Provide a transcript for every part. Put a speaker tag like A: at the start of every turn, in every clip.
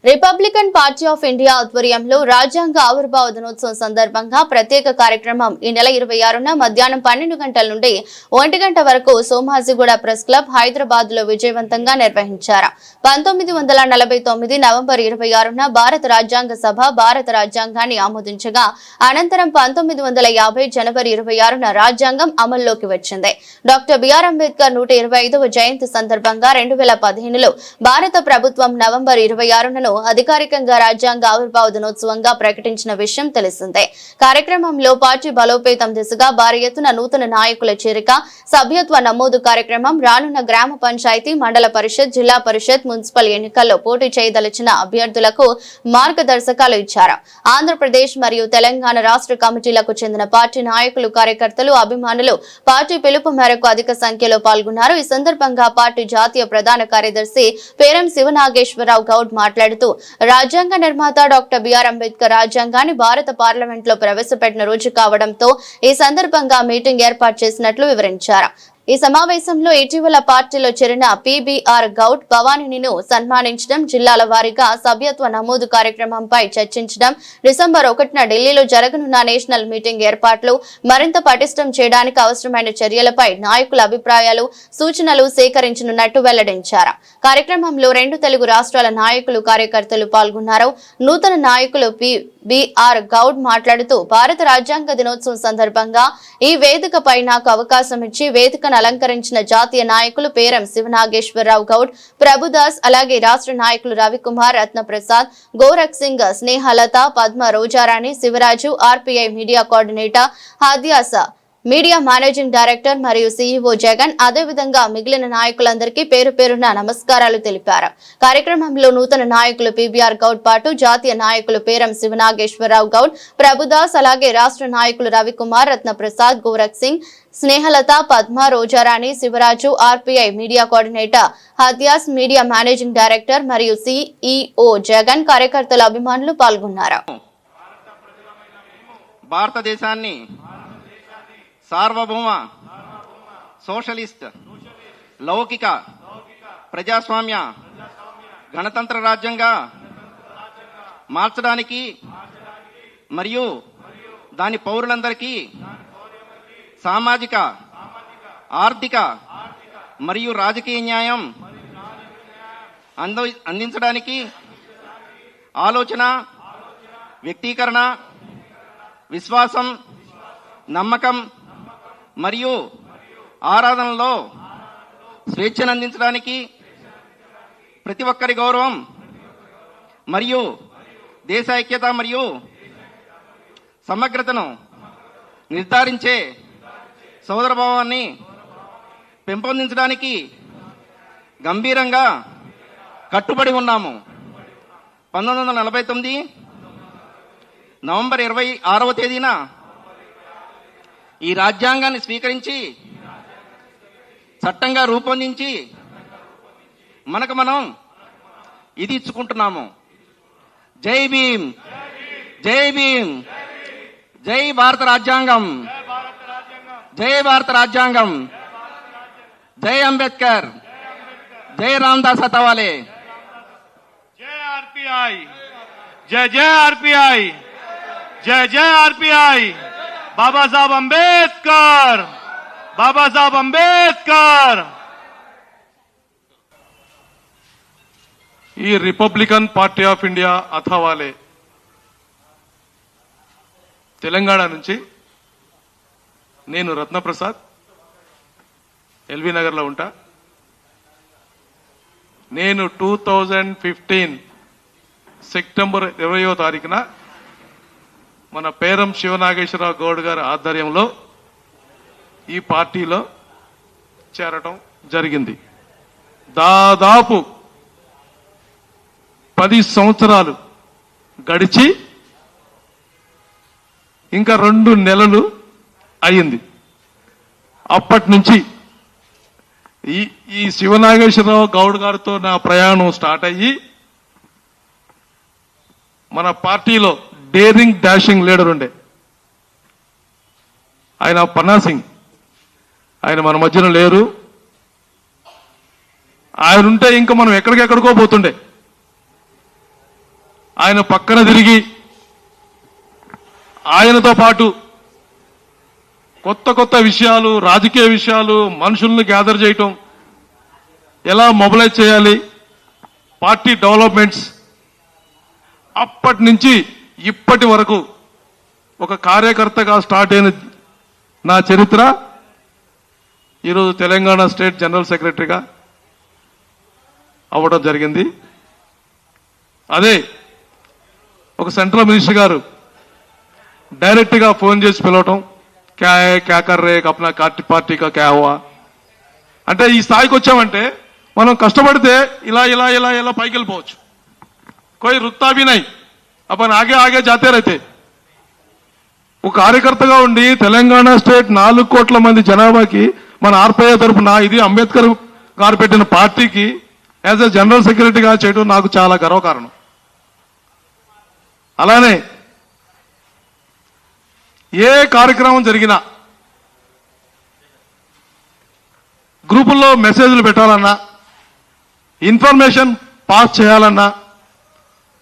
A: Republican party of India ఆధ్వర్యంలో రాజ్యాంగ ఆవిర్భావ దినోత్సవం సందర్భంగా ప్రత్యేక కార్యక్రమం ఈ నెల 26న మధ్యాహ్నం 12 గంటల నుండి 1 గంట వరకు సోమాజిగూడ ప్రెస్ క్లబ్ హైదరాబాద్ లో విజయవంతంగా నిర్వహించారు. 1949 నవంబర్ 26న భారత రాజ్యాంగ సభ భారత రాజ్యాంగాన్ని ఆమోదించగా అనంతరం 1950 జనవరి 26న రాజ్యాంగం అమల్లోకి వచ్చింది. డాక్టర్ బిఆర్ అంబేద్కర్ 125వ జయంతి సందర్భంగా 2015లో భారత ప్రభుత్వం నవంబర్ 26న అధికారికంగా రాజ్యాంగ ఆవిర్భావ దినోత్సవంగా ప్రకటించిన విషయం తెలిసిందే. కార్యక్రమంలో పార్టీ బలోపేతం దిశగా భారీ ఎత్తున నూతన నాయకుల చేరిక, సభ్యత్వ నమోదు కార్యక్రమం, రానున్న గ్రామ పంచాయతీ, మండల పరిషత్, జిల్లా పరిషత్, మున్సిపల్ ఎన్నికల్లో పోటీ చేయదలిచిన అభ్యర్థులకు మార్గదర్శకాలు ఇచ్చారు. ఆంధ్రప్రదేశ్ మరియు తెలంగాణ రాష్ట్ర కమిటీలకు చెందిన పార్టీ నాయకులు, కార్యకర్తలు, అభిమానులు పార్టీ పిలుపు మేరకు అధిక సంఖ్యలో పాల్గొన్నారు. ఈ సందర్భంగా పార్టీ జాతీయ ప్రధాన కార్యదర్శి పేరం శివనాగేశ్వరరావు గౌడ్ మాట్లాడుతూ రాజ్యాంగ నిర్మాత డాక్టర్ బిఆర్ అంబేద్కర్ రాజ్యాంగాన్ని భారత పార్లమెంట్ లో ప్రవేశపెట్టిన రోజు కావడంతో ఈ సందర్భంగా మీటింగ్ ఏర్పాటు చేసినట్లు వివరించారు. ఈ సమావేశంలో ఇటీవల పార్టీలో చేరిన పిబిఆర్ గౌడ్ భవానీని సన్మానించడం, జిల్లాల వారీగా సభ్యత్వ నమోదు కార్యక్రమంపై చర్చించడం, డిసెంబర్ 1న ఢిల్లీలో జరగనున్న నేషనల్ మీటింగ్ ఏర్పాట్లు మరింత పటిష్టం చేయడానికి అవసరమైన చర్యలపై నాయకుల అభిప్రాయాలు, సూచనలు సేకరించనున్నట్టు వెల్లడించారు. కార్యక్రమంలో 2 తెలుగు రాష్ట్రాల నాయకులు, కార్యకర్తలు పాల్గొన్నారు. నూతన నాయకులు పిబిఆర్ గౌడ్ మాట్లాడుతూ భారత రాజ్యాంగ దినోత్సవం సందర్భంగా ఈ వేదికపై నాకు అవకాశం ఇచ్చి వేదిక అలంకరించిన జాతీయ నాయకులు పేరం శివనాగేశ్వరరావు గౌడ్, ప్రభుదాస్, అలాగే రాష్ట్ర నాయకులు Ravikumar, Ratnaprasad, Gorakh Singh, Snehalatha, Padma, Rojarani, Sivaraju, RPI media coordinator హాద్యాస, మీడియా మేనేజింగ్ డైరెక్టర్ మరియు సీఈఓ జగన్, అదేవిధంగా మిగిలిన నాయకులందరికీ పేరు పేరున నమస్కారాలు తెలిపారు. కార్యక్రమంలో నూతన నాయకులు పిబిఆర్ గౌడ్ పాటు జాతీయ నాయకులు పేరం శివనాగేశ్వరరావు గౌడ్, ప్రభుదాస్, అలాగే రాష్ట్ర నాయకులు Ravikumar, Ratnaprasad, Gorakh Singh, Snehalatha, Padma, Rojarani, Sivaraju, RPI media coordinator హాద్యాస్, మీడియా మేనేజింగ్ డైరెక్టర్ మరియు సీఈఓ జగన్, కార్యకర్తల అభిమానులు పాల్గొన్నారు.
B: భారతదేశాన్ని సార్వభౌమ సోషలిస్ట్ లౌకిక ప్రజాస్వామ్య గణతంత్ర రాజ్యంగా మార్చడానికి మరియు దాని పౌరులందరికీ సామాజిక, ఆర్థిక మరియు రాజకీయ న్యాయం అందించడానికి ఆలోచన, వ్యక్తీకరణ, విశ్వాసం, నమ్మకం మరియు ఆరాధనలో స్వేచ్ఛను అందించడానికి, ప్రతి ఒక్కరి గౌరవం మరియు దేశ ఐక్యత మరియు సమగ్రతను నిర్ధారించే సోదరభావాన్ని పెంపొందించడానికి గంభీరంగా కట్టుబడి ఉన్నాము. 1949 నవంబర్ 26వ తేదీన ఈ రాజ్యాంగాన్ని స్వీకరించి చట్టంగా రూపొందించి మనకు మనం ఇది ఇచ్చుకుంటున్నాము. జై భీమ్, జై భీమ్, జై భారత రాజ్యాంగం, జై భారత రాజ్యాంగం, జై అంబేద్కర్, జై రామదాస్ అథవాలే,
C: జై ఆర్పిఐ, జై జై ఆర్పిఐ, జై జై ఆర్పిఐ, బాబాసాహెబ్ అంబేద్కర్, బాబాసాహెబ్ అంబేద్కర్.
D: ఈ Republican party of India Athawale Telangana నుంచి నేను రత్నప్రసాద్ ఎల్బీ నగర్లో ఉంటా. నేను 2015 సెప్టెంబర్ 20వ తారీఖున మన పేరం శివనాగేశ్వరరావు గౌడ్ గారి ఆధ్వర్యంలో ఈ పార్టీలో చేరటం జరిగింది. దాదాపు 10 సంవత్సరాలు గడిచి ఇంకా 2 నెలలు అయ్యింది. అప్పటి నుంచి ఈ శివనాగేశ్వరరావు గౌడ్ గారితో నా ప్రయాణం స్టార్ట్ అయ్యి మన పార్టీలో డేరింగ్ డాషింగ్ లీడర్ ఉండే ఆయన పన్నా సింగ్, ఆయన మన మధ్యన లేరు. ఆయన ఉంటే ఇంకా మనం ఎక్కడికెక్కడికో పోతుండే. ఆయన పక్కన తిరిగి ఆయనతో పాటు కొత్త కొత్త విషయాలు, రాజకీయ విషయాలు, మనుషుల్ని గ్యాదర్ చేయటం, ఎలా మొబిలైజ్ చేయాలి, పార్టీ డెవలప్మెంట్స్, అప్పటి నుంచి ఇప్పటి వరకు ఒక కార్యకర్తగా స్టార్ట్ అయిన నా చరిత్ర ఈరోజు తెలంగాణ స్టేట్ జనరల్ సెక్రటరీగా అవ్వడం జరిగింది. అదే ఒక సెంట్రల్ మినిస్టర్ గారు డైరెక్ట్ గా ఫోన్ చేసి పిలవటం, క్యా కర్ రే అప్నా పార్టీ కా క్యా హువా అంటే, ఈ స్థాయికి వచ్చామంటే మనం కష్టపడితే ఇలా ఇలా ఇలా ఇలా పైకి వెళ్ళిపోవచ్చు. కోయి రుత్తా భీ నహీ, అపన్ ఆగే ఆగే జాతే రహతే. ఒక కార్యకర్తగా ఉండి తెలంగాణ స్టేట్ 4 కోట్ల మంది జనాభాకి మన ఆర్పీఐ తరఫున ఇది అంబేద్కర్ గారు పెట్టిన పార్టీకి యాజ్ ఎ జనరల్ సెక్రటరీగా చేయడం నాకు చాలా గర్వకారణం. అలానే ఏ కార్యక్రమం జరిగినా గ్రూపుల్లో మెసేజ్లు పెట్టాలన్నా, ఇన్ఫర్మేషన్ పాస్ చేయాలన్నా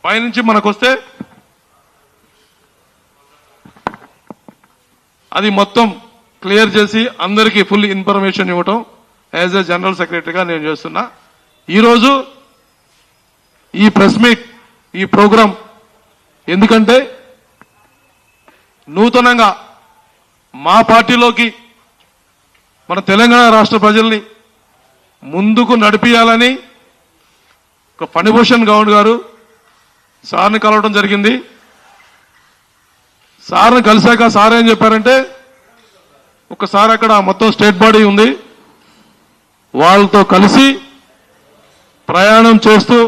D: పైనుంచి మనకొస్తే అది మొత్తం క్లియర్ చేసి అందరికీ ఫుల్ ఇన్ఫర్మేషన్ ఇవ్వటం యాజ్ ఎ జనరల్ సెక్రటరీగా నేను చేస్తున్నా. ఈరోజు ఈ ప్రెస్ మీట్, ఈ ప్రోగ్రాం ఎందుకంటే నూతనంగా మా పార్టీలోకి మన తెలంగాణ రాష్ట్ర ప్రజల్ని ముందుకు నడిపియాలని ఒక ఫణిభూషణ్ గౌడ్ గారు సార్ని కలవడం జరిగింది. సార్ని కలిశాక సార్ ఏం చెప్పారంటే, ఒకసారి అక్కడ మొత్తం స్టేట్ బాడీ ఉంది, వాళ్ళతో కలిసి ప్రయాణం చేస్తూ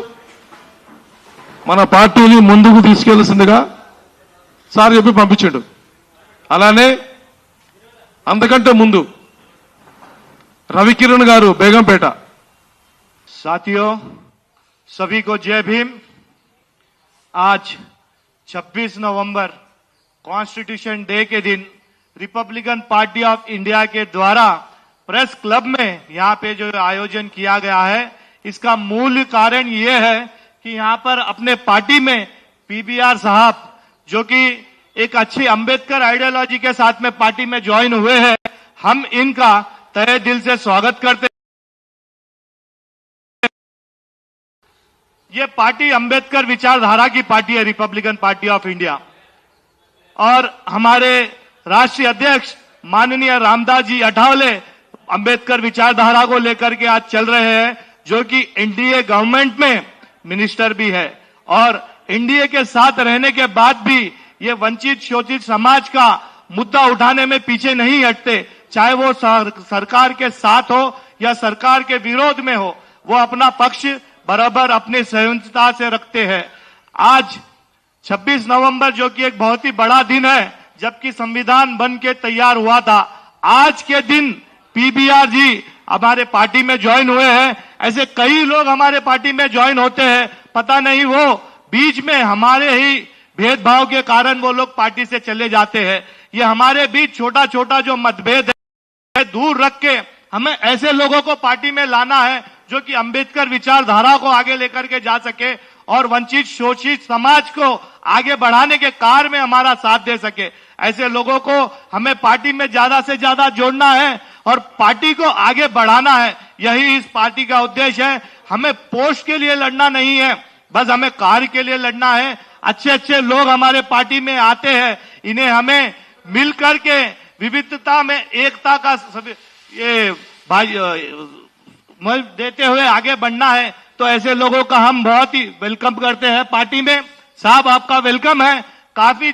D: మన పార్టీని ముందుకు తీసుకెళ్లాల్సిందిగా సార్ చెప్పి పంపించాడు. అలానే అంతకంటే ముందు రవికిరణ్ గారు బేగంపేట.
C: साथियों, सभी को जय भीम। आज 26 नवंबर कॉन्स्टिट्यूशन डे के दिन रिपब्लिकन पार्टी ऑफ इंडिया के द्वारा प्रेस क्लब में यहाँ पे जो आयोजन किया गया है, इसका मूल कारण ये है कि यहाँ पर अपने पार्टी में पीबीआर साहब जो कि एक अच्छी अंबेडकर आइडियोलॉजी के साथ में पार्टी में ज्वाइन हुए हैं, हम इनका तहे दिल से स्वागत करते हैं। ये पार्टी अंबेडकर विचारधारा की पार्टी है, रिपब्लिकन पार्टी ऑफ इंडिया, और हमारे राष्ट्रीय अध्यक्ष माननीय रामदास जी अठावले अंबेडकर विचारधारा को लेकर के आज चल रहे हैं, जो कि एनडीए गवर्नमेंट में मिनिस्टर भी है, और एनडीए के साथ रहने के बाद भी ये वंचित शोषित समाज का मुद्दा उठाने में पीछे नहीं हटते। चाहे वो सरकार के साथ हो या सरकार के विरोध में हो, वो अपना पक्ष बराबर अपनी संयमता से रखते हैं। आज 26 नवंबर जो कि एक बहुत ही बड़ा दिन है, जबकि संविधान बन के तैयार हुआ था, आज के दिन पीबीआर जी हमारे पार्टी में ज्वाइन हुए हैं। ऐसे कई लोग हमारे पार्टी में ज्वाइन होते हैं, पता नहीं वो बीच में हमारे ही भेदभाव के कारण वो लोग पार्टी से चले जाते हैं। ये हमारे बीच छोटा छोटा जो मतभेद है दूर रख के हमें ऐसे लोगों को पार्टी में लाना है जो कि अंबेडकर विचारधारा को आगे लेकर के जा सके और वंचित शोषित समाज को आगे बढ़ाने के कार्य में हमारा साथ दे सके। ऐसे लोगों को हमें पार्टी में ज्यादा से ज्यादा जोड़ना है और पार्टी को आगे बढ़ाना है। यही इस पार्टी का उद्देश्य है। हमें पोस्ट के लिए लड़ना नहीं है, बस हमें कार्य के लिए लड़ना है। अच्छे अच्छे लोग हमारे पार्टी में आते हैं, इन्हें हमें मिलकर के विविधता में एकता का ये देते हुए आगे बढ़ना है। तो ऐसे लोगों का हम बहुत ही वेलकम करते हैं पार्टी में। साहब, आपका वेलकम है। काफी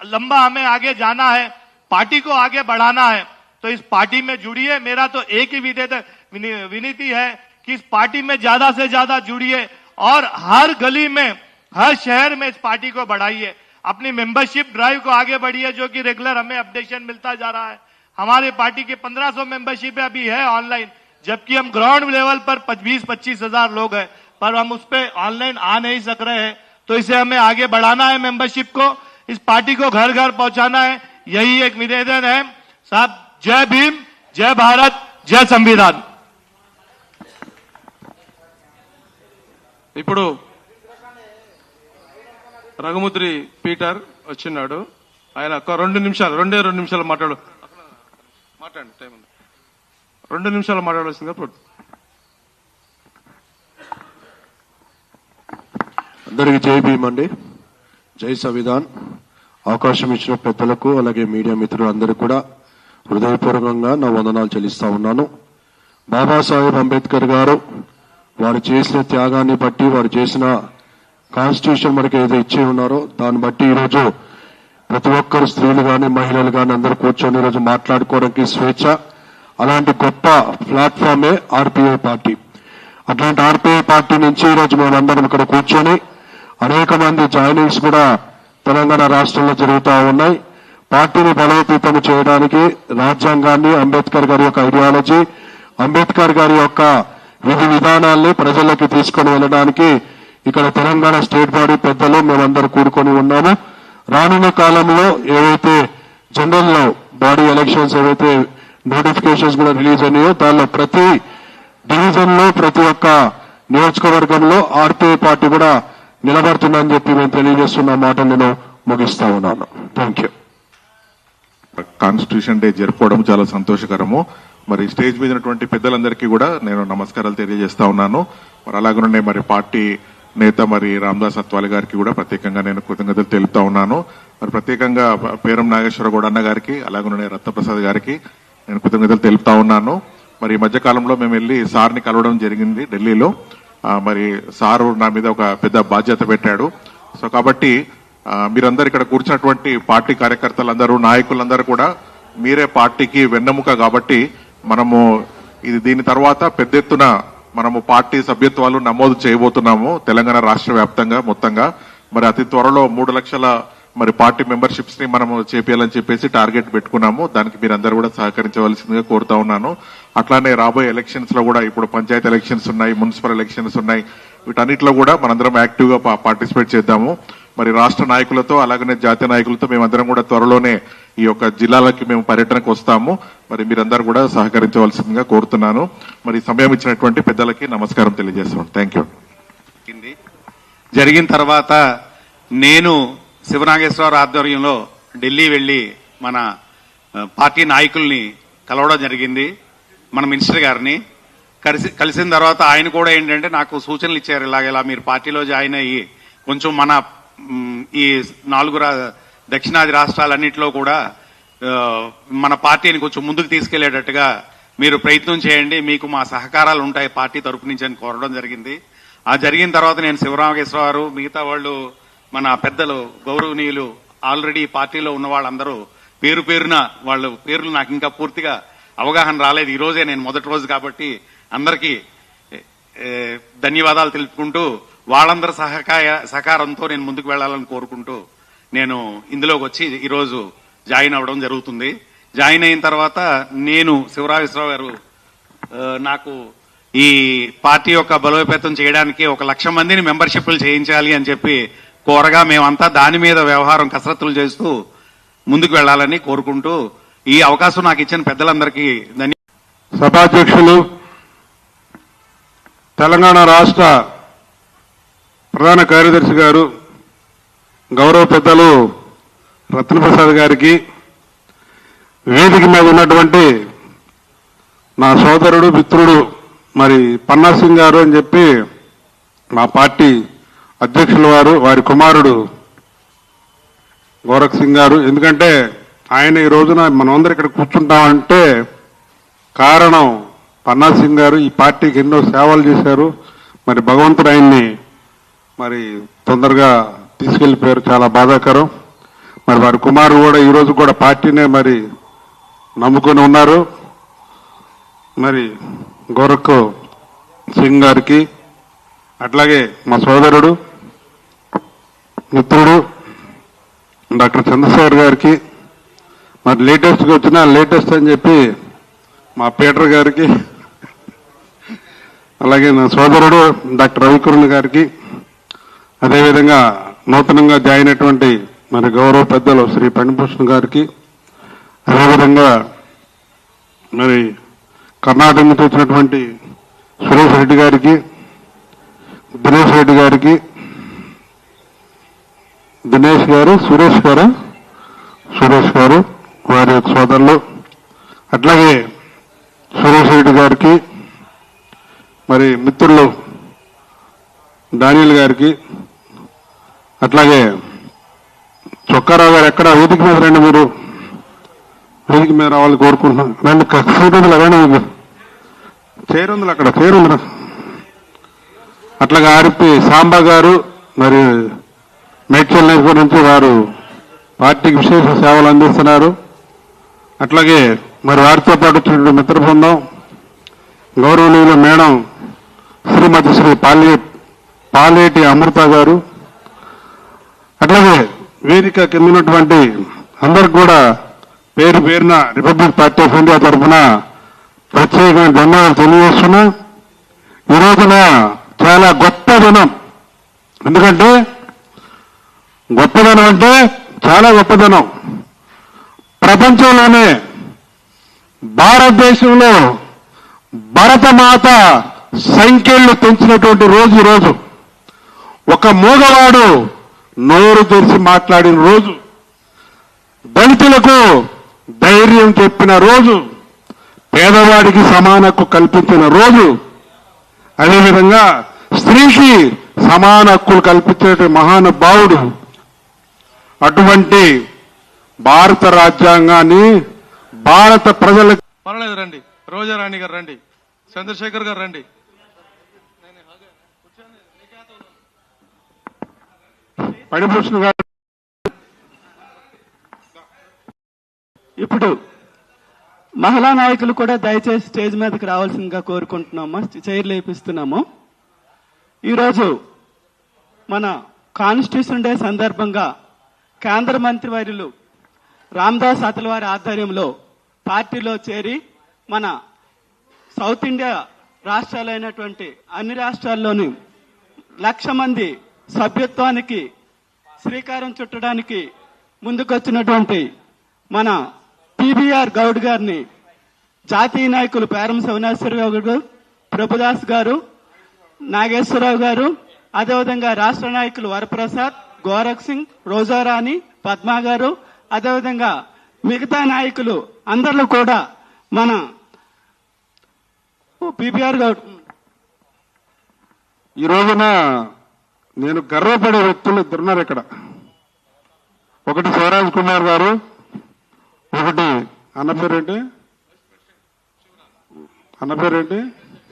C: लंबा हमें आगे जाना है, पार्टी को आगे बढ़ाना है, तो इस पार्टी में जुड़िए। मेरा तो एक ही विनती है कि इस पार्टी में ज्यादा से ज्यादा जुड़िए और हर गली में, हर शहर में इस पार्टी को बढ़ाइए। अपनी मेंबरशिप ड्राइव को आगे बढ़िए, जो कि रेगुलर हमें अपडेशन मिलता जा रहा है। हमारे पार्टी की 1500 मेंबरशिप अभी है ऑनलाइन, जबकि हम ग्राउंड लेवल पर 20-25 हजार लोग हैं, पर हम उस पर ऑनलाइन आ नहीं सक रहे हैं। तो इसे हमें आगे बढ़ाना है, मेंबरशिप को, इस पार्टी को घर घर पहुंचाना है। यही एक निवेदन है। साहब, जय भीम, जय भारत, जय संविधान।
D: ఇప్పుడు రఘుముద్రి పీటర్ వచ్చిన్నాడు. ఆయన ఒక 2 నిమిషాలు మాట్లాడండి. టైం ఉంది. 2 నిమిషాలు మాట్లాడాల్సిందిగా కోరుతున్నాను.
E: అందరికీ జై భీమ్ అండి, జై సంవిధాన్. అవకాశం ఇచ్చిన పెద్దలకు అలాగే మీడియా మిత్రులు అందరూ కూడా హృదయపూర్వకంగా నా వందనాలు చెల్లిస్తా ఉన్నాను. బాబాసాహెబ్ అంబేద్కర్ గారు వారు చేసిన త్యాగాన్ని బట్టి, వారు చేసిన కాన్స్టిట్యూషన్ మనకి ఏదో ఇచ్చి ఉన్నారో దాన్ని బట్టి ఈరోజు ప్రతి ఒక్కరు స్త్రీలు కానీ మహిళలు కానీ అందరూ కూర్చొని ఈరోజు మాట్లాడుకోవడానికి స్వేచ్ఛ. అలాంటి గొప్ప ప్లాట్ఫామే ఆర్పీఐ పార్టీ. అట్లాంటి ఆర్పీఐ పార్టీ నుంచి ఈరోజు మేమందరం ఇక్కడ కూర్చొని అనేక మంది జాయినింగ్స్ కూడా తెలంగాణ రాష్ట్రంలో జరుగుతూ ఉన్నాయి. పార్టీని బలోపేతం చేయడానికి రాజ్యాంగాన్ని, అంబేద్కర్ గారి యొక్క ఐడియాలజీ, అంబేద్కర్ గారి యొక్క విధి విధానాల్ని ప్రజల్లోకి తీసుకొని వెళ్ళడానికి ఇక్కడ తెలంగాణ స్టేట్ బాడీ పెద్దలు మేమందరూ కూడుకొని ఉన్నాము. రానున్న కాలంలో ఏవైతే జనరల్ బాడీ ఎలక్షన్స్ ఏవైతే నోటిఫికేషన్స్ కూడా రిలీజ్ అయినాయో దానిలో ప్రతి డివిజన్ లో ప్రతి ఒక్క నియోజకవర్గంలో ఆర్పీఐ పార్టీ కూడా నిలబడుతుందని చెప్పి మేము తెలియజేస్తున్న మాట నేను ముగిస్తా ఉన్నాను. Thank you.
F: కాన్స్టిట్యూషన్ డే జరుపుకోవడం చాలా సంతోషకరము. మరి స్టేజ్ మీద ఉన్నటువంటి పెద్దలందరికీ కూడా నేను నమస్కారాలు తెలియజేస్తా ఉన్నాను. మరి అలాగనే మరి పార్టీ నేత మరి రామదాస్ అత్వాల గారికి కూడా ప్రత్యేకంగా నేను కృతజ్ఞతలు తెలుపుతా ఉన్నాను. మరి ప్రత్యేకంగా పేరం నాగేశ్వరగౌడ అన్న గారికి అలాగనే రత్నప్రసాద్ గారికి నేను కృతజ్ఞతలు తెలుపుతా ఉన్నాను. మరి ఈ మధ్య కాలంలో మేము వెళ్ళి సార్ని కలవడం జరిగింది ఢిల్లీలో. మరి సారు నా మీద ఒక పెద్ద బాధ్యత పెట్టాడు. సో కాబట్టి మీరందరూ ఇక్కడ కూర్చున్నటువంటి పార్టీ కార్యకర్తలందరూ, నాయకులందరూ కూడా మీరే పార్టీకి వెన్నెముక. కాబట్టి మనము దీని తర్వాత పెద్ద ఎత్తున మనము పార్టీ సభ్యత్వాలు నమోదు చేయబోతున్నాము తెలంగాణ రాష్ట్ర వ్యాప్తంగా మొత్తంగా. మరి అతి త్వరలో 3 లక్షల మరి పార్టీ మెంబర్షిప్స్ ని మనము చేపేయాలని చెప్పేసి టార్గెట్ పెట్టుకున్నాము. దానికి మీరందరూ కూడా సహకరించవలసిందిగా కోరుతా ఉన్నాను. అట్లానే రాబోయే ఎలక్షన్స్ లో కూడా ఇప్పుడు పంచాయతీ ఎలక్షన్స్ ఉన్నాయి, మున్సిపల్ ఎలక్షన్స్ ఉన్నాయి. వీటన్నిటిలో కూడా మనందరం యాక్టివ్ గా పార్టిసిపేట్ చేద్దాము. మరి రాష్ట్ర నాయకులతో అలాగనే జాతీయ నాయకులతో మేమందరం కూడా త్వరలోనే ఈ యొక్క జిల్లాలకి మేము పర్యటనకు వస్తాము. మరి మీరందరూ కూడా సహకరించవలసిందిగా కోరుతున్నాను. మరి సమయం ఇచ్చినటువంటి పెద్దలకి నమస్కారం తెలియజేస్తున్నాను. Thank you.
G: జరిగిన తర్వాత నేను శివనాగేశ్వరరావు ఆధ్వర్యంలో ఢిల్లీ వెళ్లి మన పార్టీ నాయకుల్ని కలవడం జరిగింది, మన మినిస్టర్ గారిని కలిసిన తర్వాత ఆయన కూడా ఏంటంటే నాకు సూచనలు ఇచ్చారు. ఇలా మీరు పార్టీలో జాయిన్ అయ్యి కొంచెం మన ఈ 4 దక్షిణాది రాష్ట్రాలన్నింటిలో కూడా మన పార్టీని కొంచెం ముందుకు తీసుకెళ్లేటట్టుగా మీరు ప్రయత్నం చేయండి, మీకు మా సహకారాలు ఉంటాయి పార్టీ తరపు నుంచి అని కోరడం జరిగింది. ఆ జరిగిన తర్వాత నేను శివరామకేశ్వరరావు మిగతా వాళ్ళు మన పెద్దలు గౌరవనీయులు ఆల్రెడీ పార్టీలో ఉన్న వాళ్ళందరూ పేరు పేరున వాళ్ళ పేర్లు నాకు ఇంకా పూర్తిగా అవగాహన రాలేదు. ఈ రోజే నేను మొదటి రోజు కాబట్టి అందరికీ ధన్యవాదాలు తెలుపుకుంటూ వాళ్ళందరి సహకారంతో నేను ముందుకు వెళ్లాలని కోరుకుంటూ నేను ఇందులోకి వచ్చి ఈరోజు జాయిన్ అవ్వడం జరుగుతుంది. జాయిన్ అయిన తర్వాత నేను శివరామేశ్వరరావు గారు నాకు ఈ పార్టీ యొక్క బలోపేతం చేయడానికి 1,00,000 మందిని మెంబర్షిప్లు చేయించాలి అని చెప్పి కోరగా మేమంతా దాని మీద వ్యవహారం కసరత్తులు చేస్తూ ముందుకు వెళ్లాలని కోరుకుంటూ ఈ అవకాశం నాకు ఇచ్చిన పెద్దలందరికీ
H: సభాధ్యక్షులు, తెలంగాణ రాష్ట్ర ప్రధాన కార్యదర్శి గారు, గౌరవ పెద్దలు రత్నప్రసాద్ గారికి, వేదిక మీద ఉన్నటువంటి నా సోదరుడు మిత్రుడు మరి పన్నా సింగ్ గారు అని చెప్పి మా పార్టీ అధ్యక్షుల వారు, వారి కుమారుడు గోరఖ్ సింగ్ గారు. ఎందుకంటే ఆయన ఈ రోజున మనమందరం ఇక్కడ కూర్చుంటామంటే కారణం పన్నా సింగ్ గారు ఈ పార్టీకి ఎన్నో సేవలు చేశారు. మరి భగవంతుడు ఆయన్ని మరి తొందరగా తీసుకెళ్లిపోయారు, చాలా బాధాకరం. మరి వారి కుమారుడు కూడా ఈ రోజు కూడా పార్టీనే మరి నమ్ముకొని ఉన్నారు. మరి గోరఖ్ సింగ్ గారికి, అట్లాగే మా సోదరుడు మిత్రుడు డాక్టర్ చంద్రశేఖర్ గారికి, మరి లేటెస్ట్గా వచ్చిన లేటెస్ట్ అని చెప్పి మా పీటర్ గారికి, అలాగే నా సోదరుడు డాక్టర్ రవికిరణ్ గారికి, అదేవిధంగా నూతనంగా జాయిన్ అయినటువంటి మరి గౌరవ పెద్దలు శ్రీ పణిభూషణ్ గారికి, అదేవిధంగా మరి కర్ణాటక నుంచి వచ్చినటువంటి సురేష్ రెడ్డి గారికి, దినేష్ రెడ్డి గారికి, దినేష్ గారు, సురేష్ గారు వారి యొక్క సోదరులు, అట్లాగే సురేష్ రెడ్డి గారికి, మరి మిత్రులు డానియల్ గారికి, అట్లాగే చొక్కారావు గారు ఎక్కడ వేదిక మీద రండి, మీరు వేదిక మీద రావాలని కోరుకుంటున్నాను. రండి, సీట్ ఉంది రండి, చేరుంది అక్కడ చేరుందిరా. అట్లాగే ఆర్పి సాంబా గారు, మరి మేడ్చల్ నియోజకవర్గం నుంచి వారు పార్టీకి విశేష సేవలు అందిస్తున్నారు. అట్లాగే మరి వారితో పాటు వచ్చినటువంటి మిత్ర బృందం, గౌరవనీయులు మేడం శ్రీమతి శ్రీ పాలేటి అమృత గారు, అట్లాగే వేదిక కింద ఉన్నటువంటి అందరికి కూడా పేరు పేరున రిపబ్లిక్ పార్టీ ఆఫ్ ఇండియా తరఫున ప్రత్యేకమైన ధన్యవాదాలు తెలియజేస్తున్నా. ఈ రోజున చాలా గొప్ప దినం. ఎందుకంటే గొప్పదనం అంటే చాలా గొప్పదనం. ప్రపంచంలోనే భారతదేశంలో భరతమాత సంఖ్యలు పెంచినటువంటి రోజు ఒక మూగవాడు నోరు తెరిచి మాట్లాడిన రోజు, దళితులకు ధైర్యం చెప్పిన రోజు, పేదవాడికి సమాన హక్కు కల్పించిన రోజు, అదేవిధంగా స్త్రీకి సమాన హక్కులు కల్పించే మహానుభావుడు. అటువంటి భారత రాజ్యాంగాన్ని భారత ప్రజలకు
D: పర్వాలేదు రండి, రోజారాణి గారు రండి, చంద్రశేఖర్ గారు రండి.
H: పడిభూషణ్ గారు
I: ఇప్పుడు మహిళా నాయకులు కూడా దయచేసి స్టేజ్ మీదకి రావాల్సిందిగా కోరుకుంటున్నాము, చైర్లు వేపిస్తున్నాము. ఈరోజు మన కాన్స్టిట్యూషన్ డే సందర్భంగా కేంద్ర మంత్రివర్యులు రామ్దాస్ అతల్వారి ఆధ్వర్యంలో పార్టీలో చేరి మన సౌత్ ఇండియా రాష్ట్రాలైనటువంటి అన్ని రాష్ట్రాల్లోని 1,00,000 మంది సభ్యత్వానికి శ్రీకారం చుట్టడానికి ముందుకొచ్చినటువంటి మన పిబిఆర్ గౌడ్ గారిని జాతీయ నాయకులు పేరం శివనాశ్వరరావు గారు, ప్రభుదాస్ గారు, నాగేశ్వరరావు గారు, అదేవిధంగా రాష్ట్ర నాయకులు వరప్రసాద్, గోరఖ్ సింగ్, రోజారాణి, పద్మా గారు, అదేవిధంగా మిగతా నాయకులు అందరిలో కూడా మన పిబిఆర్ గౌడ్.
H: ఈ రోజున నేను గర్వపడే వ్యక్తులు ఇద్దరున్నారు ఇక్కడ. ఒకటి శివరాజ్ కుమార్ గారు, ఒకటి అన్న పేరేంటి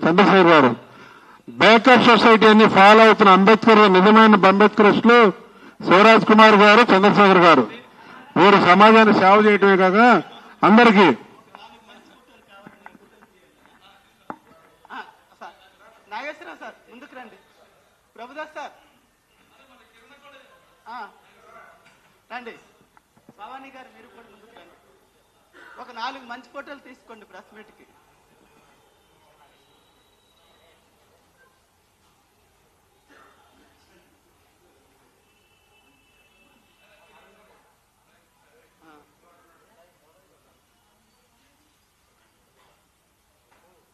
H: చంద్రశేఖర్ గారు. బేకర్ సొసైటీ అని ఫాలో అవుతున్న అంబేద్కర్, నిజమైన అంబేద్కరిస్టులు శివరాజ్ కుమార్ గారు, చంద్రశేఖర్ గారు. వీరు సమాజాన్ని సేవ చేయటమే కాక అందరికీ
I: నాగేశ్వరరావు సార్ ముందుకు రండి, ప్రభుదాస్ సార్ రండి, భవానీ గారు మీరు కూడా ముందుకు రండి. ఒక 4 మంచి ఫోటోలు తీసుకోండి ప్రెస్ మీట్కి.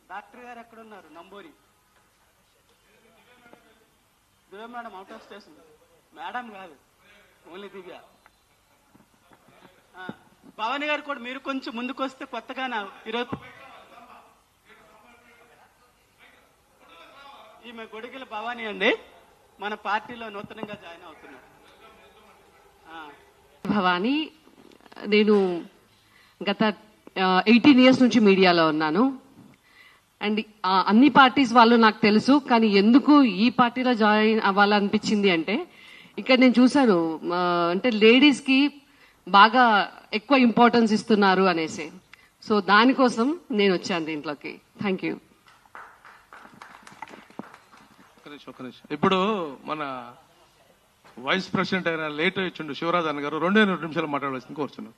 I: డాక్టర్ గారు ఎక్కడున్నారు? Namburi Divya madam out of station. Madam కాదు, ఓన్లీ దివ్య. భవానీ గారు కూడా మీరు కొంచెం ముందుకు వస్తే కొత్తగా ఈరోజు ఈమె గొడిగిల భవానీ అండి, మన పార్టీలో నూతనంగా జాయిన్ అవుతున్నారు.
J: భవానీ, నేను గత 18 years నుంచి మీడియాలో ఉన్నాను. అండ్ అన్ని పార్టీస్ వాళ్ళు నాకు తెలుసు, కానీ ఎందుకు ఈ పార్టీలో జాయిన్ అవ్వాలనిపించింది అంటే ఇక్కడ నేను చూశాను, అంటే లేడీస్ కి బాగా ఎక్కువ ఇంపార్టెన్స్ ఇస్తున్నారు అనేసి. సో దానికోసం నేను వచ్చాను దీంట్లోకి. Thank you.
D: ఇప్పుడు మన వైస్ ప్రెసిడెంట్ అయిన లేట్ ఇచ్చిండు శివరాజ్ అన్న గారు 2 నిమిషాలు మాట్లాడాల్సింది కోరుచున్నాను.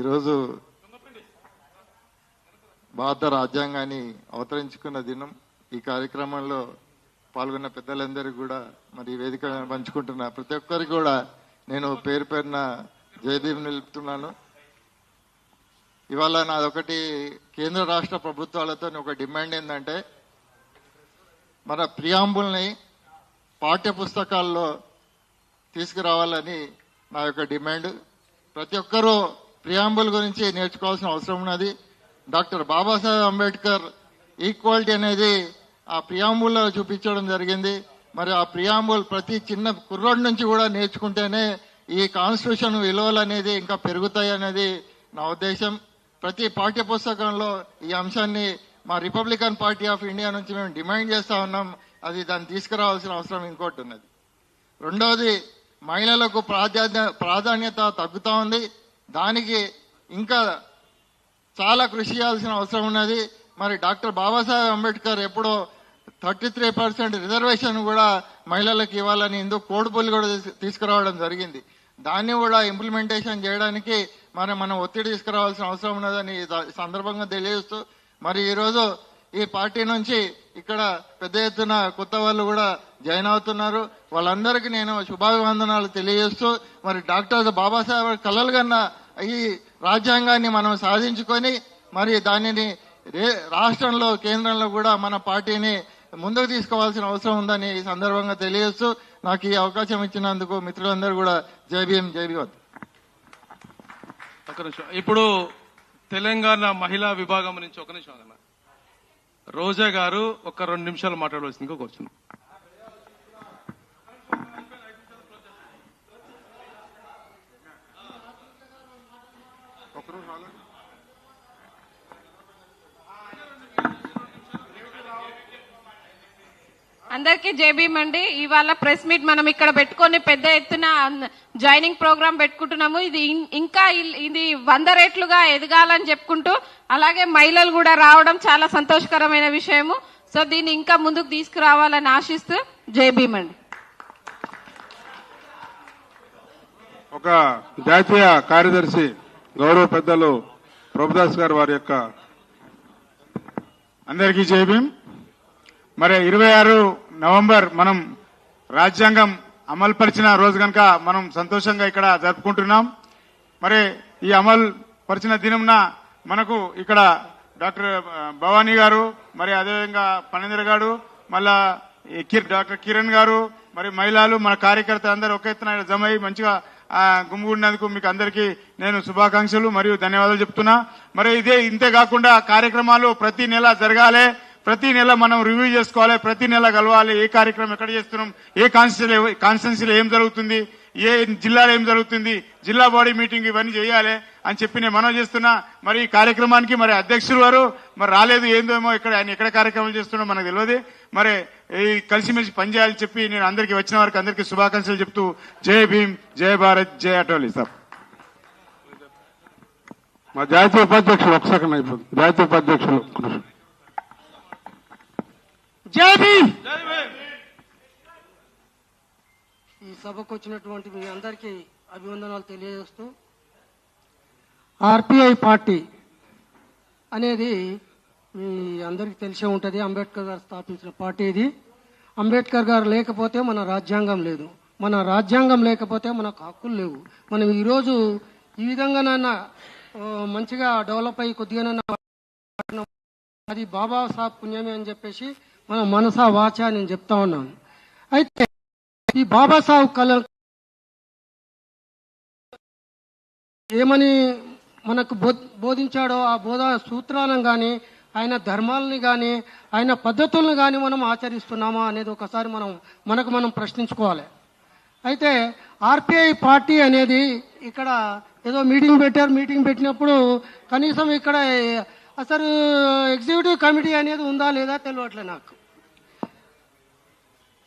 K: ఈరోజు భారత రాజ్యాంగాన్ని అవతరించుకున్న దినం. ఈ కార్యక్రమంలో పాల్గొన్న పెద్దలందరికీ కూడా, మరి వేదిక పంచుకుంటున్న ప్రతి ఒక్కరికి కూడా నేను పేరు పేరున జయదీప్ నిలుపుతున్నాను. ఇవాళ నాదొకటి కేంద్ర రాష్ట్ర ప్రభుత్వాలతో ఒక డిమాండ్ ఏంటంటే మన ప్రియాంబుల్ని పాఠ్య పుస్తకాల్లో తీసుకురావాలని నా యొక్క డిమాండ్. ప్రతి ఒక్కరూ ప్రియాంబుల్ గురించి నేర్చుకోవాల్సిన అవసరం ఉన్నది. డాక్టర్ బాబాసాహెబ్ అంబేద్కర్ ఈక్వాలిటీ అనేది ఆ ప్రియాంబుల్లో చూపించడం జరిగింది. మరి ఆ ప్రియాంబుల్ ప్రతి చిన్న కుర్రోడి నుంచి కూడా నేర్చుకుంటేనే ఈ కాన్స్టిట్యూషన్ విలువలు అనేది ఇంకా పెరుగుతాయి అనేది నా ఉద్దేశం. ప్రతి పాఠ్య పుస్తకంలో ఈ అంశాన్ని మా రిపబ్లికన్ పార్టీ ఆఫ్ ఇండియా నుంచి మేము డిమాండ్ చేస్తా ఉన్నాం. అది దాన్ని తీసుకురావాల్సిన అవసరం ఇంకోటి ఉన్నది. రెండవది, మహిళలకు ప్రాధాన్యత తగ్గుతా ఉంది. దానికి ఇంకా చాలా కృషి చేయాల్సిన అవసరం ఉన్నది. మరి డాక్టర్ బాబాసాహెబ్ అంబేద్కర్ ఎప్పుడో 33% రిజర్వేషన్ కూడా మహిళలకు ఇవ్వాలని హిందూ కోడ్ బిల్ కూడా తీసుకురావడం జరిగింది. దాన్ని కూడా ఇంప్లిమెంటేషన్ చేయడానికి మనం ఒత్తిడి తీసుకురావాల్సిన అవసరం ఉన్నదని ఈ సందర్భంగా తెలియజేస్తూ, మరి ఈరోజు ఈ పార్టీ నుంచి ఇక్కడ పెద్ద ఎత్తున కొత్త వాళ్ళు కూడా జాయిన్ అవుతున్నారు. వాళ్ళందరికీ నేను శుభాభివందనాలు తెలియజేస్తూ, మరి డాక్టర్ బాబాసాహెబ్ కలలు కన్నా ఈ రాజ్యాంగాన్ని మనం సాధించుకొని మరి దానిని రాష్ట్రంలో కేంద్రంలో కూడా మన పార్టీని ముందుకు తీసుకోవాల్సిన అవసరం ఉందని ఈ సందర్భంగా తెలియజేస్తూ, నాకు ఈ అవకాశం ఇచ్చినందుకు మిత్రులందరూ కూడా జై భీమ్ జై భీమ్.
D: ఒక నిమిషం. ఇప్పుడు తెలంగాణ మహిళా విభాగం నుంచి ఒక నిమిషం అన్న రోజా గారు ఒక 2 నిమిషాలు మాట్లాడవలసిందిగా కూర్చున్నాం.
L: అందరికీ జేబీఎం అండి. ఇవాళ ప్రెస్ మీట్ మనం ఇక్కడ పెట్టుకొని పెద్ద ఎత్తున జాయినింగ్ ప్రోగ్రామ్ పెట్టుకుంటున్నాము. ఇది ఇంకా ఇది 100 రెట్లుగా ఎదగాలని చెప్పుకుంటూ, అలాగే మహిళలు కూడా రావడం చాలా సంతోషకరమైన విషయము. సో దీన్ని ఇంకా ముందుకు తీసుకురావాలని ఆశిస్తూ జేబీఎం అండి.
H: ఒక జాతీయ కార్యదర్శి గౌరవ పెద్దలు ప్రభుదాస్ గారు వారి యొక్క అందరికీ జేబీఎం. మరి 26 నవంబర్ మనం రాజ్యాంగం అమలుపరిచిన రోజు కనుక మనం సంతోషంగా ఇక్కడ జరుపుకుంటున్నాం. మరి ఈ అమలు పరిచిన దినంన మనకు ఇక్కడ డాక్టర్ భవానీ గారు, మరి అదేవిధంగా పనేంద్ర గారు, మళ్ళా డాక్టర్ కిరణ్ గారు, మరి మహిళలు మన కార్యకర్తలు అందరూ ఒక ఎత్తున జమ అయి మంచిగా గుమ్ముగుడినందుకు మీకు అందరికీ నేను శుభాకాంక్షలు మరియు ధన్యవాదాలు చెప్తున్నా. మరి ఇంతే కాకుండా కార్యక్రమాలు ప్రతి నెల జరగాలి, ప్రతి నెల మనం రివ్యూ చేసుకోవాలి, ప్రతి నెల కలవాలి. ఏ కార్యక్రమం ఎక్కడ చేస్తున్నాం, ఏ కాన్స్టిట్యున్సీలో ఏం జరుగుతుంది, ఏ జిల్లాలో ఏం జరుగుతుంది, జిల్లా బాడీ మీటింగ్ ఇవన్నీ చేయాలి అని చెప్పి నేను మనవి చేస్తున్నా. మరి ఈ కార్యక్రమానికి మరి అధ్యక్షులు వారు మరి రాలేదు, ఏందేమో ఇక్కడ ఆయన ఎక్కడ కార్యక్రమాలు చేస్తున్నా మనకు తెలియదు. మరి ఈ కలిసిమెలిసి పనిచేయాలని చెప్పి నేను అందరికీ వచ్చిన వారికి అందరికీ శుభాకాంక్షలు చెప్తూ జై భీమ్, జై భారత్, జై అటోలీ సార్. మా జాతీయ ఉపాధ్యక్షులు ఒకసారి అయిపోతుంది. జాతీయ ఉపాధ్యక్షులు
M: జై భీమ్. ఈ సభకు వచ్చినటువంటి మీ అందరికీ అభివందనాలు తెలియజేస్తూ, ఆర్పిఐ పార్టీ అనేది మీ అందరికీ తెలిసే ఉంటుంది. అంబేద్కర్ గారు స్థాపించిన పార్టీ ఇది. అంబేద్కర్ గారు లేకపోతే మన రాజ్యాంగం లేదు, మన రాజ్యాంగం లేకపోతే మనకు హక్కులు లేవు. మనం ఈరోజు ఈ విధంగానైనా మంచిగా డెవలప్ అయ్యి కొద్దిగానైనా అది బాబాసాహెబ్ పుణ్యమే అని చెప్పేసి మన మనసా వాచ నేను చెప్తా ఉన్నాను. అయితే ఈ బాబాసాహెబ్ కళ ఏమని మనకు బోధించాడో ఆ బోధ సూత్రాలను కానీ ఆయన ధర్మాలని కానీ ఆయన పద్ధతులను కానీ మనం ఆచరిస్తున్నామా అనేది ఒకసారి మనం ప్రశ్నించుకోవాలి. అయితే ఆర్పిఐ పార్టీ అనేది ఇక్కడ ఏదో మీటింగ్ పెట్టారు. మీటింగ్ పెట్టినప్పుడు కనీసం ఇక్కడ అసలు ఎగ్జిక్యూటివ్ కమిటీ అనేది ఉందా లేదా తెలియట్లే నాకు.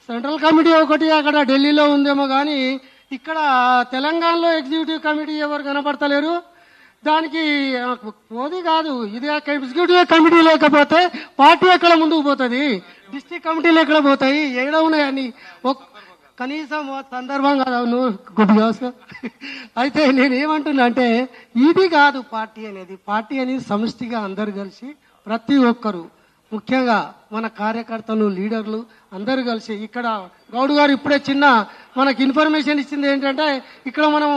M: సెంట్రల్ కమిటీ ఒకటి అక్కడ ఢిల్లీలో ఉందేమో కానీ ఇక్కడ తెలంగాణలో ఎగ్జిక్యూటివ్ కమిటీ ఎవరు కనపడతలేరు. దానికి పోది కాదు, ఇది ఎగ్జిక్యూటివ్ కమిటీ లేకపోతే పార్టీ ఎక్కడ ముందుకు పోతుంది, డిస్ట్రిక్ట్ కమిటీలు ఎక్కడ పోతాయి, ఎక్కడ ఉన్నాయని కనీసం సందర్భం కాదు నువ్వు కొద్దిగా. అయితే నేనేమంటున్నా అంటే ఇది కాదు పార్టీ అనేది. పార్టీ అనేది సమిష్టిగా అందరు కలిసి ప్రతి ఒక్కరు, ముఖ్యంగా మన కార్యకర్తలు, లీడర్లు అందరూ కలిసి ఇక్కడ గౌడ్ గారు ఇప్పుడే చిన్న మనకి ఇన్ఫర్మేషన్ ఇచ్చింది ఏంటంటే ఇక్కడ మనం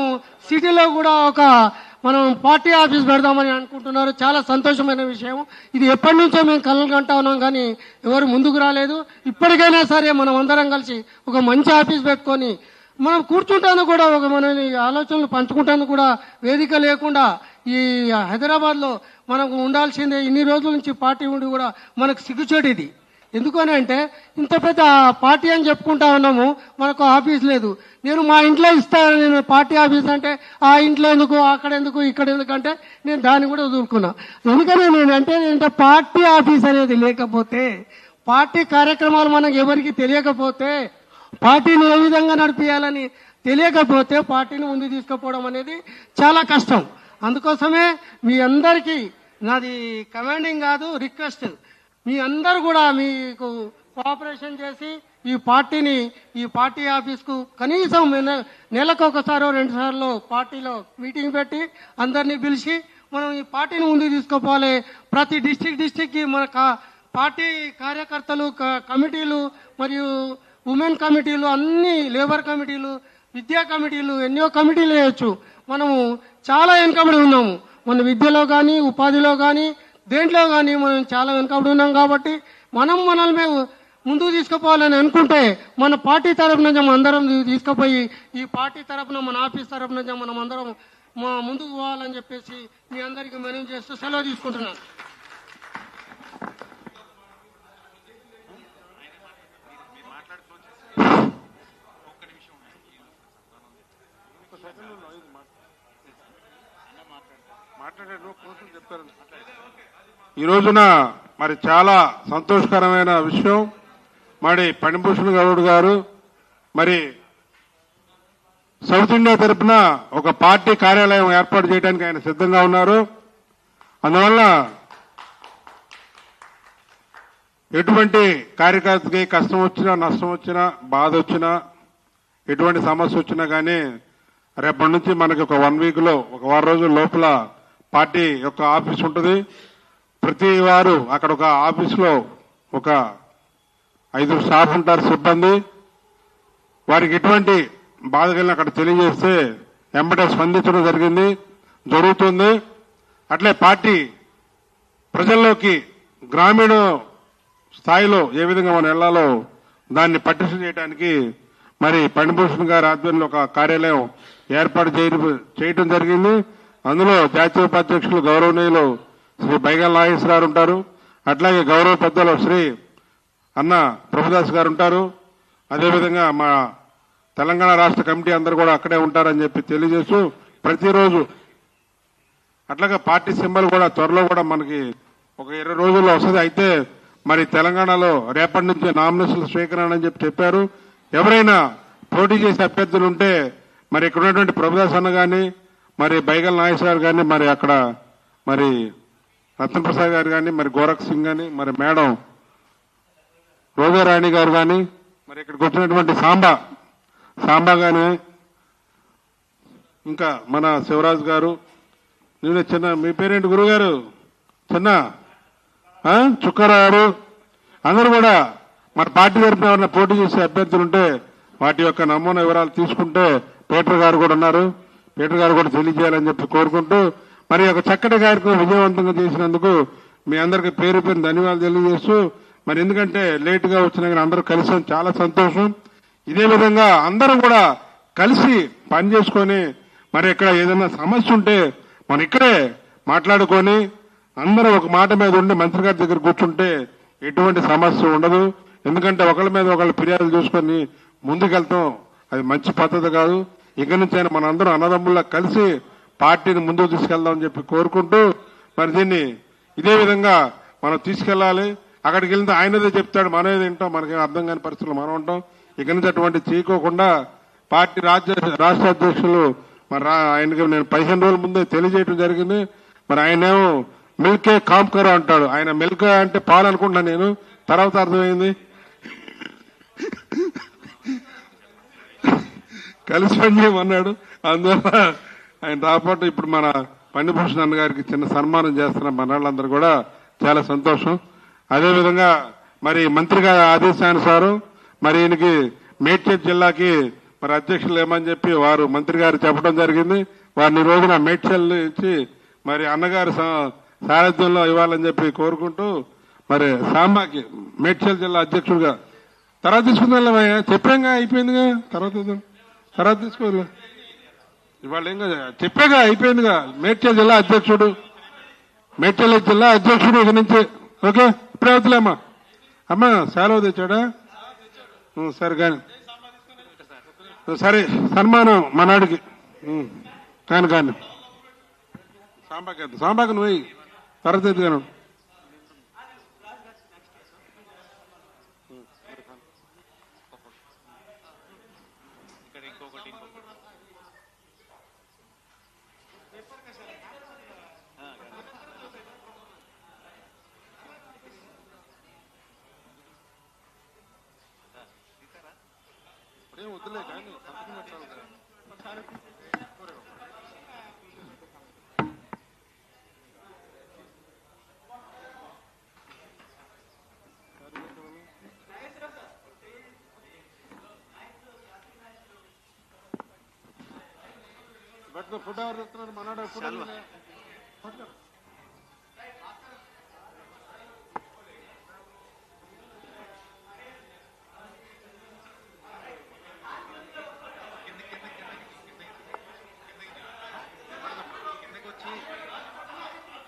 M: సిటీలో కూడా ఒక మనం పార్టీ ఆఫీస్ పెడదామని అనుకుంటున్నారు. చాలా సంతోషమైన విషయం. ఇది ఎప్పటి నుంచో మేము కలలు కంటా ఉన్నాం, కానీ ఎవరు ముందుకు రాలేదు. ఇప్పటికైనా సరే మనం అందరం కలిసి ఒక మంచి ఆఫీస్ పెట్టుకొని మనం కూర్చుంటాను కూడా, ఒక మన ఆలోచనలు పంచుకుంటాను కూడా వేదిక లేకుండా ఈ హైదరాబాద్లో మనకు ఉండాల్సిందే. ఇన్ని రోజుల నుంచి పార్టీ ఉండి కూడా మనకు సిగ్గుచేటు ఇది. ఎందుకని అంటే ఇంత పెద్ద పార్టీ అని చెప్పుకుంటా ఉన్నాము, మనకు ఆఫీస్ లేదు. నేను మా ఇంట్లో ఇస్తాను, నేను పార్టీ ఆఫీస్ అంటే ఆ ఇంట్లో ఎందుకు, అక్కడ ఎందుకు, ఇక్కడ ఎందుకంటే నేను దాన్ని కూడా వదులుకున్నా. ఎందుకని ఏంటంటే పార్టీ ఆఫీస్ అనేది లేకపోతే, పార్టీ కార్యక్రమాలు మనకు ఎవరికి తెలియకపోతే, పార్టీని ఏ విధంగా నడిపించాలని తెలియకపోతే పార్టీని ముందు తీసుకుపోవడం అనేది చాలా కష్టం. అందుకోసమే మీ అందరికీ నాది కమాండింగ్ కాదు, రిక్వెస్ట్. మీ అందరూ కూడా మీకు కోఆపరేషన్ చేసి ఈ పార్టీ ఆఫీస్కు కనీసం నెలకు ఒకసారో 2 సార్లు పార్టీలో మీటింగ్ పెట్టి అందరినీ పిలిచి మనం ఈ పార్టీని ముందుకు తీసుకుపోవాలి. ప్రతి డిస్టిక్కి మన పార్టీ కార్యకర్తలు, కమిటీలు మరియు ఉమెన్ కమిటీలు, అన్ని లేబర్ కమిటీలు, విద్యా కమిటీలు, ఎన్నో కమిటీలు వేయచ్చు. మనము చాలా వెనుకబడి ఉన్నాము. మన విద్యలో కానీ, ఉపాధిలో కానీ, దేంట్లో కానీ మనం చాలా వెనుకబడి ఉన్నాం. కాబట్టి మనల్ని ముందుకు తీసుకుపోవాలని అనుకుంటే మన పార్టీ తరఫు నుంచి మనం అందరం తీసుకుపోయి ఈ పార్టీ తరఫున, మన ఆఫీస్ తరఫు నుంచి మనం అందరం ముందుకు పోవాలని చెప్పేసి మీ అందరికీ మనవి చేస్తూ సెలవు తీసుకుంటున్నాను.
H: ఈ రోజున మరి చాలా సంతోషకరమైన విషయం, మరి పణిభూషణ్ గౌడ్ గారు మరి సౌత్ ఇండియా తరఫున ఒక పార్టీ కార్యాలయం ఏర్పాటు చేయడానికి ఆయన సిద్ధంగా ఉన్నారు. అందువల్ల ఎటువంటి కార్యకర్తకి కష్టం వచ్చినా, నష్టం వచ్చినా, బాధ వచ్చినా, ఎటువంటి సమస్య వచ్చినా కానీ రేపటి నుంచి మనకి ఒక 1 వీక్లో, ఒక 1 రోజుల లోపల పార్టీ యొక్క ఆఫీస్ ఉంటుంది. ప్రతి వారు అక్కడ ఒక ఆఫీసులో ఒక 5 స్టాఫ్ ఉంటారు, సిబ్బంది. వారికి ఎటువంటి బాధ కలిగిన అక్కడ తెలియజేస్తే వెంబడే స్పందించడం జరుగుతుంది. అట్లే పార్టీ ప్రజల్లోకి గ్రామీణ స్థాయిలో ఏ విధంగా మనం వెళ్లాలో దాన్ని పటిష్ట చేయడానికి మరి పణిభూషణ్ గారి ఆధ్వర్యంలో ఒక కార్యాలయం ఏర్పాటు చేయడం జరిగింది. అందులో జాతీయ ఉపాధ్యక్షులు గౌరవనీయులు శ్రీ బైగల్ నాగేశ్వరరావు ఉంటారు. అట్లాగే గౌరవ పెద్దలు శ్రీ అన్న ప్రభుదాస్ గారు ఉంటారు. అదేవిధంగా మా తెలంగాణ రాష్ట్ర కమిటీ అందరూ కూడా అక్కడే ఉంటారని చెప్పి తెలియజేస్తూ, ప్రతిరోజు అట్లాగే పార్టీ సింబల్ కూడా త్వరలో కూడా మనకి ఒక 20 రోజుల్లో వస్తుంది. అయితే మరి తెలంగాణలో రేపటి నుంచి నామినేషన్ల స్వీకరణ అని చెప్పారు. ఎవరైనా పోటీ చేసే అభ్యర్థులు ఉంటే మరి ఇక్కడ ఉన్నటువంటి ప్రభుదాస్ అన్న కానీ, మరి బైగల్ నాగేశ్వర కానీ, మరి అక్కడ మరి రత్నప్రసాద్ గారు కానీ, మరి గోరఖ్ సింగ్ కానీ, మరి మేడం రోజారాణి గారు కానీ, మరి ఇక్కడికి వచ్చినటువంటి సాంబా కానీ, ఇంకా మన శివరాజ్ గారు, నేను చిన్న, మీ పేరేంటి గురుగారు, చిన్న చుక్కారావు గారు, అందరూ కూడా మన పార్టీ తరఫున ఎవరైనా పోటీ చేసే అభ్యర్థులు ఉంటే వాటి యొక్క నమూనా వివరాలు తీసుకుంటే పీటర్ గారు కూడా ఉన్నారు, పీటర్ గారు కూడా తెలియజేయాలని చెప్పి కోరుకుంటూ, మరి ఒక చక్కటి కార్యక్రమం విజయవంతంగా చేసినందుకు మీ అందరికీ పేరు ధన్యవాదాలు తెలియజేస్తూ, మరి ఎందుకంటే లేట్ గా వచ్చినా కానీ అందరూ కలిసాం, చాలా సంతోషం. ఇదే విధంగా అందరూ కూడా కలిసి పని చేసుకొని మరి ఇక్కడ ఏదైనా సమస్య ఉంటే మనం ఇక్కడే మాట్లాడుకొని అందరూ ఒక మాట మీద ఉండి మంత్రి గారి దగ్గర కూర్చుంటే ఎటువంటి సమస్య ఉండదు. ఎందుకంటే ఒకళ్ళ మీద ఒకళ్ళు ఫిర్యాదులు చూసుకొని ముందుకెళ్తాం, అది మంచి పద్ధతి కాదు. ఇక నుంచి అయినా మన అందరం అన్నదమ్ముల్లా కలిసి పార్టీని ముందుకు తీసుకెళ్దామని చెప్పి కోరుకుంటూ, మరి దీన్ని ఇదే విధంగా మనం తీసుకెళ్లాలి. అక్కడికి వెళ్తే ఆయనదే చెప్తాడు, మనమే తింటాం, మనకేం అర్థం కాని పరిస్థితులు మనం ఉంటాం. ఇక నుంచి అటువంటి చేయకోకుండా పార్టీ రాష్ట్ర అధ్యక్షులు మరి ఆయనకి నేను 15 రోజుల ముందే తెలియజేయడం జరిగింది. మరి ఆయనేమో మిల్కే కామ్కరా అంటాడు. ఆయన మిల్క్ అంటే పాలు అనుకుంటున్నా, నేను తర్వాత అర్థమైంది కలిసి పని చేయమన్నాడు. అందువల్ల ఆయన రాపాటు ఇప్పుడు మన పణిభూషణ్ అన్న గారికి చిన్న సన్మానం చేస్తున్న మన వాళ్ళందరూ కూడా చాలా సంతోషం. అదేవిధంగా మరి మంత్రి గారి ఆదేశానుసారం మరి ఈయనకి మేడ్చల్ జిల్లాకి మరి అధ్యక్షులు ఏమని చెప్పి వారు మంత్రి గారు చెప్పడం జరిగింది. వారిని ఈ రోజున మేడ్చల్ ఇచ్చి మరి అన్నగారి సారథ్యంలో ఇవ్వాలని చెప్పి కోరుకుంటూ మరి సాంబాకి మేడ్చల్ జిల్లా అధ్యక్షుడిగా తర్వాత తీసుకుందాం చెప్పాంగా అయిపోయిందిగా తర్వాత తీసుకోవాలి ఇవాళ ఏం కదా చెప్పాగా అయిపోయిందిగా మేడ్చల్ జిల్లా అధ్యక్షుడు ఇక నుంచి ఓకే ఇప్పుడే అవుతులేమ్మా అమ్మా సెలవు తెచ్చాడా సరే కానీ సరే సన్మానం మనాడికి కానీ సాంబాకి నువ్వు తర్వాత ఎత్తుగాను వద్దులే కానీ ఫుడ్ ఎవరు తెస్తున్నారు మనోడు ఫుడ్